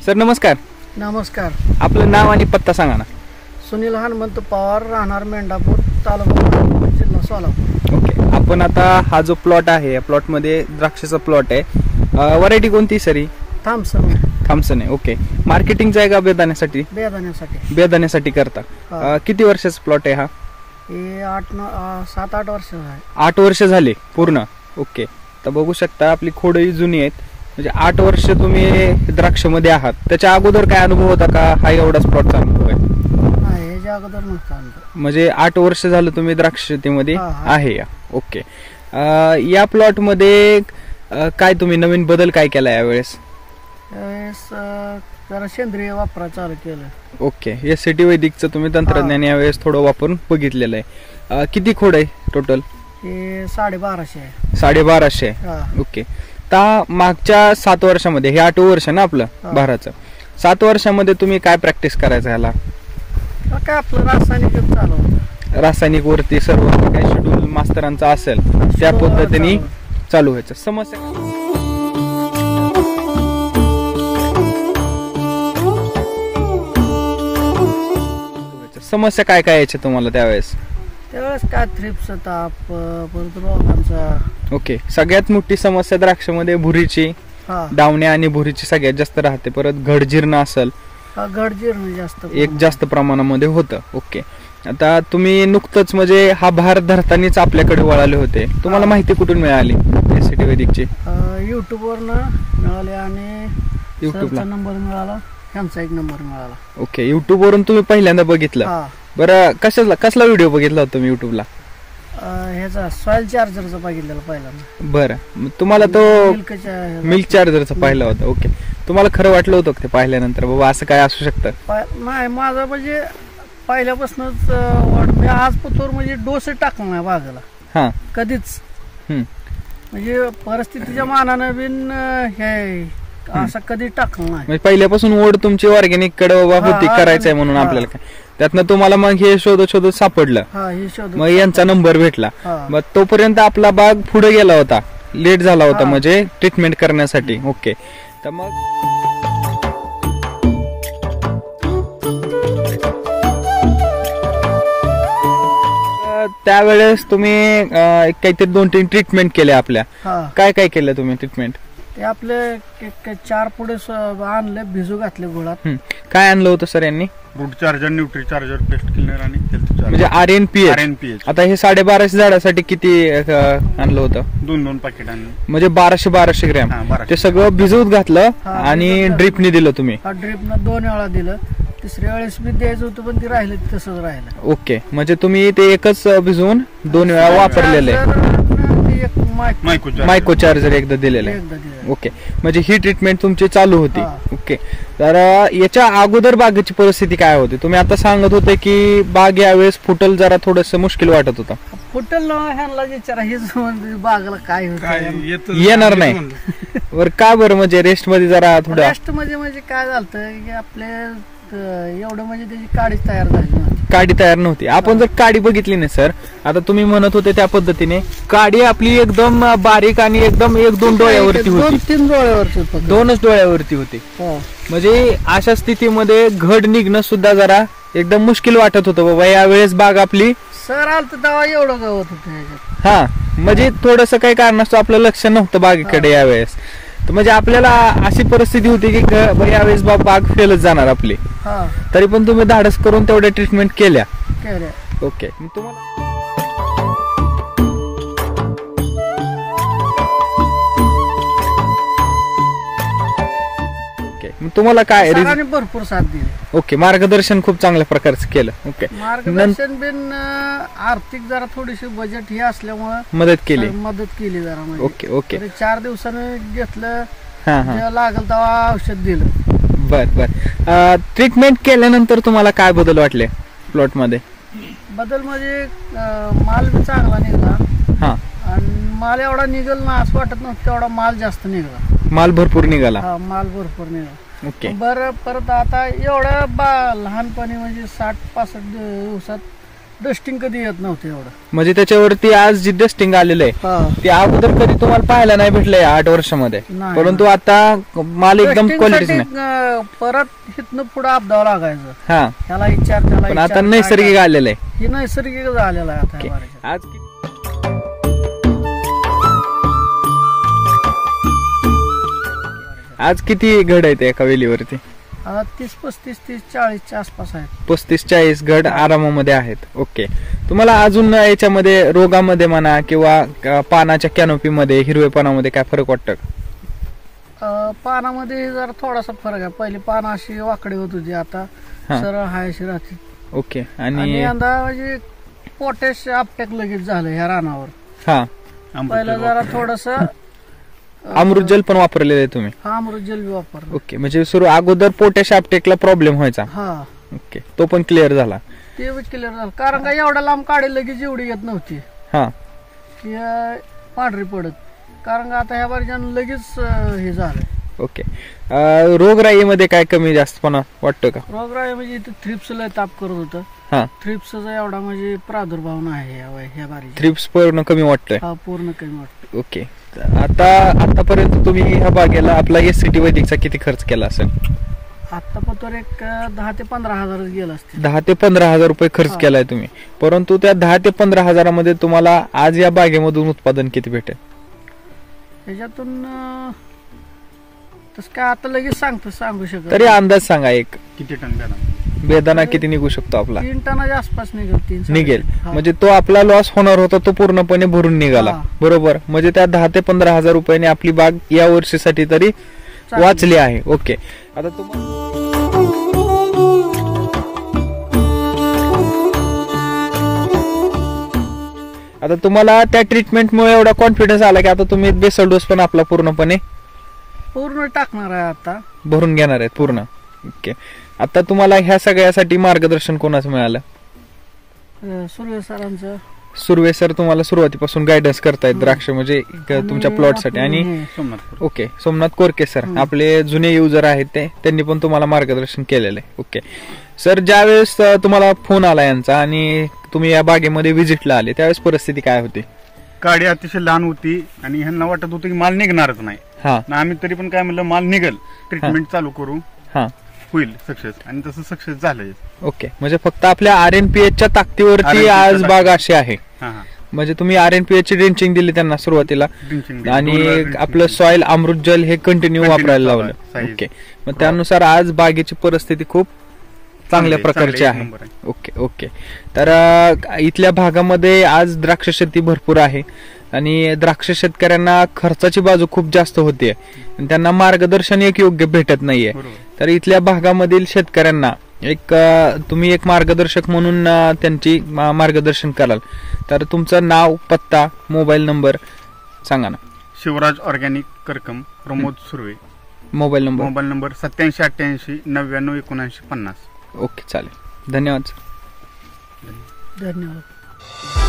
Sir नमस्कार. नमस्कार. आपलं नाव आणि पत्ता सांगा ना. सुनील हनुमंत पवार, राहणार मेंढापूर, तालुका जिल्हा सोलापूर. ओके, आपण आता हा जो प्लॉट आहे या प्लॉटमध्ये द्राक्षाचा प्लॉट आहे. व्हरायटी कोणती सर? थॉम्सन आहे. ओके, मार्केटिंगचा आहे का बेदाण्यासाठी? बेदाण्यासाठी करता. किती वर्षाचा प्लॉट आहे हा? हे 7-8 वर्ष आहे. 8 वर्ष झाले पूर्ण. ओके, तर बघू शकता आपली खोडही जुनी आहेत. म्हणजे 8 वर्ष तुम्ही द्राक्षमध्ये आहात. त्याच्या अगोदर काय अनुभव होता का? हा एवढाच प्लॉटचा अनुभव आहे? म्हणजे 8 वर्ष झालं तुम्ही द्राक्ष शेतीमध्ये आहे या. ओके, या प्लॉट मध्ये काय तुम्ही नवीन बदल काय केला यावेळेस? जरा सेंद्रिय वापरा चालू केलं. ओके, SCT वैदिकचं तुम्ही तंत्रज्ञान यावेळेस थोडं वापरून बघितलेलं आहे. किती खोड आहे टोटल? 1250 आहे. 1250. ओके, तर मागच्या 7 वर्षामध्ये, हे 8 वर्ष ना आपलं भाराचं, 7 वर्षामध्ये तुम्ही काय प्रॅक्टिस करायचं ह्याला? काय आपलं रासायनिक चालू होतं. रासायनिक वरती सर्व काही शेड्यूल मास्तरांचा असेल त्या पद्धतीने चालू व्हायचं. समस्या काय काय यायच्या तुम्हाला त्यावेळेस? काय थ्रिप्स, ताप, परत रोगांचा. ओके, सगळ्यात मोठी समस्या द्राक्षामध्ये भुरीची, डावण्या आणि भुरीची सगळ्यात जास्त राहते. परत घडजीर्ण असेल, घडजीर्ण जास्त प्रमाणामध्ये होतं. ओके, आता तुम्ही नुकतंच म्हणजे हा भार धरतानाच आपल्याकडे वळाले होते. तुम्हाला माहिती कुठून मिळाली SCT वैदिकची? युट्यूबवरनं मिळाली आणि युट्यूबला नंबर मिळाला, त्यांचा एक नंबर मिळाला. ओके, युट्यूब वरून तुम्ही पहिल्यांदा बघितलं. बरं, कसला व्हिडिओ बघितला होता तुम्ही युट्यूबला? ह्याचा सॉइल चार्जरचा बघितलेला पहिल्यांदा. बरं, तुम्हाला तो मिल्क चार्जरचा पाहिला होता. ओके, तुम्हाला खरं वाटलं होतं ते पाहिल्यानंतर बाबा असं काय असू शकतं? नाही, माझा म्हणजे पहिल्यापासूनच मी आज पतोर म्हणजे डोस टाकला नाही बागाला कधीच. म्हणजे परिस्थितीच्या मानानं बिन हे असं कधी टाकलं नाही. पहिल्यापासून ओढ तुमची ऑर्गॅनिक कडे होती, करायचंय म्हणून आपल्याला काय, त्यातनं तुम्हाला मग हे शोधत सापडलं. मग यांचा नंबर भेटला. मग तोपर्यंत आपला बाग पुढे गेला होता, लेट झाला होता म्हणजे ट्रीटमेंट करण्यासाठी. ओके, तर मग त्यावेळेस तुम्ही काहीतरी 2-3 ट्रीटमेंट केल्या आपल्या. काय काय केलं तुम्ही ट्रीटमेंट? ते आपले 4 पुढे आणले, भिजू घातले गुळात. काय आणलं होतं सर यांनी? Root charger, nutri charger, paste cleaner आणि हेल्थ चार्जर, म्हणजे RNPH. आता हे 1250 झाडासाठी किती आणलं होतं? 2 पॅकेट आणलं, म्हणजे 1200 ग्रॅम. ते सगळं भिजवत घातलं आणि ड्रिपने दिलं तुम्ही? ड्रिपनं 2 वेळा दिलं. तिसऱ्या वेळेस मी द्यायचं होतं पण ते राहिलं, तसंच राहिलं. ओके, म्हणजे तुम्ही ते एकच भिजवून 2 वेळा वापरलेलं आहे. मायको चार्जर एकदा दिलेलं आहे. ओके, म्हणजे ही ट्रीटमेंट तुमची चालू होती. ओके, तर याच्या अगोदर बागेची परिस्थिती काय होती? तुम्ही आता सांगत होते की बाग यावेळेस फुटल जरा थोडस मुश्किल वाटत होता. फुटल ह्यांना विचारा, हेच बागला काय येणार नाही. बरं, का बरं? म्हणजे रेस्ट मध्ये जरा थोडं रेस्ट म्हणजे काय झालं की आपले एवढं म्हणजे त्याची काडी तयार नव्हती. आपण जर काडी बघितली नाही सर, आता तुम्ही म्हणत होते त्या पद्धतीने काडी आपली एकदम बारीक आणि एकदम 1-2 डोळ्यावरती होती. 2-3 डोळ्यावरती, 2च डोळ्यावरती होती. म्हणजे अशा स्थितीमध्ये घड निघणं सुद्धा जरा एकदम मुश्किल वाटत होतं. बाबा यावेळेस बाग आपली सर आलत तेव्हा एवढं गवत होतं. म्हणजे थोडस काही कारणास्तव आपलं लक्ष नव्हतं बागेकडे यावेळेस. तर म्हणजे आपल्याला अशी परिस्थिती होती की यावेळेस बाग फेलच जाणार आपली. तरी पण तुम्ही धाडस करून तेवढ्या ट्रीटमेंट केल्या. ओके, तुम्हाला तुम्हाला काय भरपूर साथ दिली. ओके, मार्गदर्शन खूप चांगल्या प्रकारचं केलं. ओके, मार्गदर्शन बिन आर्थिक जरा थोडीशी बजेट हे असल्यामुळे मदत केली जरा. ओके ओके, 4 दिवसानं घेतलं, लागल तेव्हा औषध दिलं. बर, ट्रीटमेंट केल्यानंतर तुम्हाला काय बदल वाटले प्लॉट मध्ये? बदल म्हणजे माल बी चांगला निघाला. आणि माल एवढा निघल ना असं वाटत नव्हतं, तेवढा माल जास्त निघाला. माल भरपूर निघाला. माल भरपूर निघाला. ओके, बरं, परत आता एवढ्या लहानपणी म्हणजे 60-65 दिवसात डस्टिंग कधी येत नव्हतं एवढं. म्हणजे त्याच्यावरती आज जी डस्टिंग आलेलं आहे ते अगोदर कधी तुम्हाला पाहायला नाही भेटलंय 8 वर्षामध्ये, नाही, परंतु आता माल एकदम Dusting क्वालिटीच साठी, नाही. परत इथनं पुढे अपदावं लागायचं. हा, त्याला विचार त्याला पण आता विचार, नैसर्गिक आलेलं आहे. हे नैसर्गिक झालेलं आहे आता ओके. ह्या बारीच्या. आज आज किती घड आहेत एका वेलीवरती? आता 30, 35, 30, 40च्या आसपास आहेत. 35-40 घड आरामामध्ये आहेत. ओके. तुम्हाला अजून याच्यामध्ये रोगामध्ये म्हणा किंवा पानाच्या कॅनोपीमध्ये हिरवेपणामध्ये काय फरक वाटतं का? पानामध्ये जरा थोडासा फरक आहे. पहिली पानं अशी वाकडी होत होती, आता हा. सरळ हाय अशी राहते. ओके. आणि आणि यंदा म्हणजे पोटॅश आपटेक लगेच झालं ह्या रानावर. हा, पहिलं जरा थोडस अमृत जल पण वापरलेलं आहे तुम्ही? हा, अमृत जल बी वापरलं. ओके. म्हणजे सुरू अगोदर पोटॅश आपटेकला प्रॉब्लेम व्हायचा. हा, ओके, तो पण क्लिअर झाला. ते बी क्लिअर झालं. कारण का एवढा लांब काढे लगेच एवढी येत नव्हती हा, की पांढरी पडत. कारण का आता ह्या बारीच्यानं लगेच हे झालं. ओके. रोगराईमध्ये काय कमी जास्तपणा वाटतं का? रोगराई म्हणजे इथं थ्रिप्स लय ताप करत होतं. हा, थ्रिप्सचा एवढा म्हणजे प्रादुर्भाव नाही ह्या बारी. थ्रिप्स पूर्ण कमी वाटतंय? हा, पूर्ण कमी वाटतं. ओके. आतापर्यंत तुम्ही ह्या बागेला आपला SCT वैदिकचा किती खर्च केला असेल? आता पण एक 10 ते 15 हजार गेला असते. 10 ते 15 हजार रुपये खर्च केलाय तुम्ही, परंतु त्या 10 ते 15 हजारामध्ये तुम्हाला आज या बागेमधून उत्पादन किती भेटेल? त्याच्यातून तस काय आता लगेच सांगू शकत. तरी अंदाज सांगा एक. किती टन द्या? बेदाना किती निघू शकतो आपला? 3 टनाच्या आसपास निघेल. निघेल. म्हणजे तो आपला लॉस होणार होता तो पूर्णपणे भरून निघाला. हा. बरोबर. म्हणजे त्या 10 ते 15 हजार रुपयाने आपली बाग या वर्षीसाठी तरी वाचली आहे. ओके. आता तुम्हाला त्या ट्रीटमेंटमुळे एवढा कॉन्फिडन्स आला की आता तुम्ही बेसल डोस पण आपला पूर्ण टाकणार आहे, आता भरून घेणार आहेत पूर्ण. ओके. आता तुम्हाला ह्या सगळ्यासाठी मार्गदर्शन कोणाचं मिळालं? सुर्वे सरांचं. सुर्वे सर तुम्हाला सुरुवातीपासून गायडन्स करतायत द्राक्ष म्हणजे तुमच्या प्लॉटसाठी. आणि ओके, सोमनाथ कोरके सर आपले जुने युजर आहेत त्यांनी पण तुम्हाला मार्गदर्शन केलेलं आहे. ओके सर, ज्यावेळेस तुम्हाला फोन आला यांचा आणि तुम्ही या बागेमध्ये व्हिजिटला आले त्यावेळेस परिस्थिती काय होती? काडी अतिशय लहान होती आणि ह्यांना वाटत होतं की माल निघणारच नाही. हा, आम्ही तरी पण काय म्हणलं माल निघेल, ट्रीटमेंट चालू करू, हा, होईल सक्सेस. आणि तसं सक्सेस झालंय. ओके. म्हणजे फक्त आपल्या RNPH च्या ताकदीवरती आज बाग अशी आहे. म्हणजे तुम्ही RNPH ची ड्रिंचिंग दिली त्यांना सुरुवातीला आणि आपलं सॉइल अमृत जल हे कंटिन्यू वापरायला लावलं. ओके. मग त्यानुसार आज बागेची परिस्थिती खूप चांगल्या प्रकारची आहे. ओके. ओके. तर इथल्या भागामध्ये आज द्राक्ष शेती भरपूर आहे आणि द्राक्ष शेतकऱ्यांना खर्चाची बाजू खूप जास्त होते, त्यांना मार्गदर्शन एक योग्य भेटत नाहीये. तर इथल्या भागामधील शेतकऱ्यांना तुम्ही एक मार्गदर्शक म्हणून त्यांची मार्गदर्शन कराल तर तुमचं नाव, पत्ता, मोबाईल नंबर सांगा ना. शिवराज ऑर्गॅनिक करकम, Pramod Surve. Mobile number? Mobile number 8788 99 79 50. Okay, चालेल. धन्यवाद. धन्यवाद.